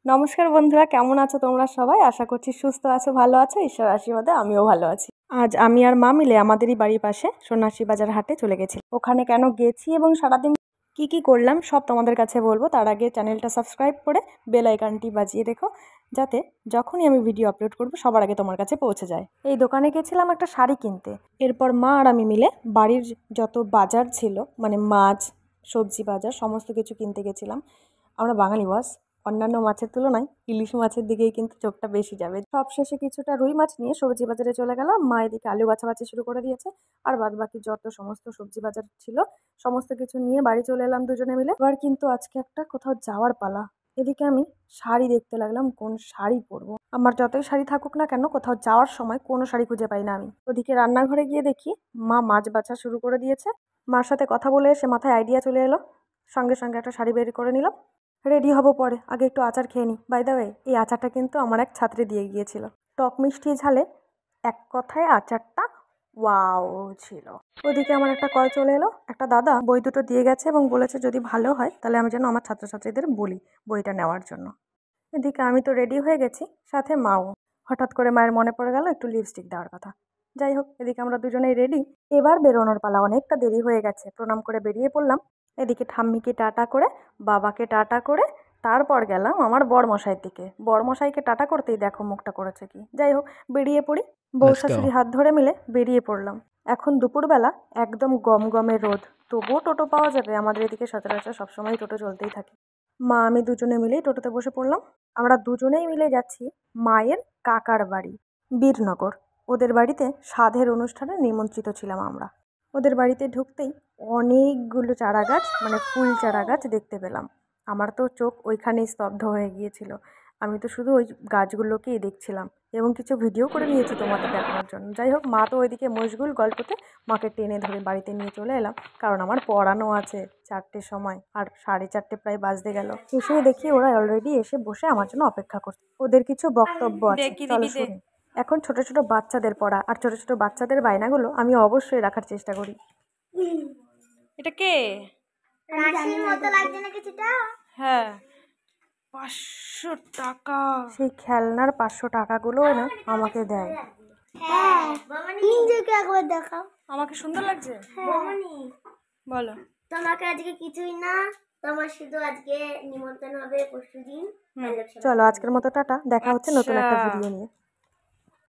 নমস্কার বন্ধুরা, কেমন আছো তোমরা সবাই? আশা করছি সুস্থ আছো, ভালো আছো। ঈশ্বর আশীর্বাদে আমিও ভালো আছি। আজ আমি আর মা মিলে আমাদেরই বাড়ির পাশে সন্ন্যাসী বাজার হাটে চলে গেছি। ওখানে কেন গেছি এবং সারাদিন কি কি করলাম সব তোমাদের কাছে বলবো। তার আগে চ্যানেলটা সাবস্ক্রাইব করে বেল আইকনটি বাজিয়ে রেখো, যাতে যখনই আমি ভিডিও আপলোড করব সবার আগে তোমার কাছে পৌঁছে যায়। এই দোকানে গেছিলাম একটা শাড়ি কিনতে। এরপর মা আর আমি মিলে বাড়ির যত বাজার ছিল, মানে মাছ, সবজি বাজার, সমস্ত কিছু কিনতে গেছিলাম। আমরা বাঙালি বস, অন্যান্য মাছের তুলনায় ইলিশ মাছের দিকেই কিন্তু চোখটা বেশি যাবে। সবশেষে কিছুটা রুই মাছ নিয়ে সবজি বাজারে চলে গেলাম। মা এদিকে আলু বাছাবাছি শুরু করে দিয়েছে, আর বাদবাকি যত সমস্ত সবজি বাজার ছিল সমস্ত কিছু নিয়ে বাড়ি চলে এলাম দুজনে মিলে। এবার কিন্তু আজকে একটা কোথাও যাওয়ার পালা। এদিকে আমি শাড়ি দেখতে লাগলাম, কোন শাড়ি পরবো। আমার যতই শাড়ি থাকুক না কেন, কোথাও যাওয়ার সময় কোনো শাড়ি খুঁজে পাই না আমি। ওদিকে রান্নাঘরে গিয়ে দেখি মা মাছ বাছা শুরু করে দিয়েছে। মার সাথে কথা বলে এসে মাথায় আইডিয়া চলে এলো, সঙ্গে সঙ্গে একটা শাড়ি বের করে নিলাম। রেডি হব পরে, আগে একটু আচার খেয়ে নিই। বাই দ্য ওয়ে, এই আচারটা কিন্তু আমার এক ছাত্রী দিয়ে গিয়েছিল। টক মিষ্টি ঝালে এক কথায় আচারটা ওয়াও ছিল। ওইদিকে আমার একটা কল চলে এলো, একটা দাদা বই দুটো দিয়ে গেছে এবং বলেছে যদি ভালো হয় তাহলে আমি যেন আমার ছাত্রছাত্রীদের বলি বইটা নেওয়ার জন্য। এদিকে আমি তো রেডি হয়ে গেছি, সাথে মাও। হঠাৎ করে মায়ের মনে পড়ে গেল একটু লিপস্টিক দেওয়ার কথা। যাই হোক, এদিকে আমরা দুজনেই রেডি। এবার বেরোনোর পালা, অনেকটা দেরি হয়ে গেছে। প্রণাম করে বেরিয়ে পড়লাম। এদিকে ঠাম্মিকে টাটা করে, বাবাকে টাটা করে তারপর গেলাম আমার বড়মশাইয়ের দিকে। বড়মশাইকে টাটা করতেই দেখো মুখটা করেছে কি। যাই হোক, বেরিয়ে পড়ি। বউ শাশুড়ি হাত ধরে মিলে বেরিয়ে পড়লাম। এখন দুপুরবেলা, একদম গমগমে রোদ, তবুও টোটো পাওয়া যাবে। আমাদের এদিকে সচরাচর সবসময় টোটো চলতেই থাকে। মা আমি দুজনে মিলেই টোটোতে বসে পড়লাম। আমরা দুজনেই মিলে যাচ্ছি মায়ের কাকার বাড়ি, বীরনগর। ওদের বাড়িতে সাধের অনুষ্ঠানে নিমন্ত্রিত ছিলাম আমরা। ওদের বাড়িতে ঢুকতেই অনেকগুলো চারা গাছ, মানে ফুল চারা গাছ দেখতে পেলাম। আমার তো চোখ ওইখানেই স্তব্ধ হয়ে গিয়েছিল। আমি তো শুধু ওই গাছগুলোকেই দেখছিলাম এবং কিছু ভিডিও করে নিয়েছি তোমাদের দেখানোর জন্য। যাই হোক, মা তো ওইদিকে মশগুল গল্পতে। মাকে টেনে ধরে বাড়িতে নিয়ে চলে এলাম, কারণ আমার পড়ানো আছে 4টের সময়, আর 4:30 প্রায় বাজতে গেল। এসে দেখি ওরা অলরেডি এসে বসে আমার জন্য অপেক্ষা করছে। ওদের কিছু বক্তব্য আছে, চলো শুনি। এখন ছোট ছোট বাচ্চাদের পড়া আর ছোট ছোট বাচ্চাদের বায়নাগুলো আমি অবশ্যই রাখার চেষ্টা করি। এটা কে? রাশির মতো লাগছে না কিছুটা? হ্যাঁ, 500 টাকা। সেই খেলনার 500 টাকাগুলো না আমাকে দেয়। হ্যাঁ, নিজেকে একবার দেখাও। আমাকে সুন্দর লাগছে? বমনি, বলো। তোমাকে আজকে কিছুই না, তোমার শুধু আজকে নিমন্ত্রণ হবে পরশুদিন। চলো আজকের মতো টাটা, দেখা হচ্ছে নতুন একটা ভিডিও নিয়ে।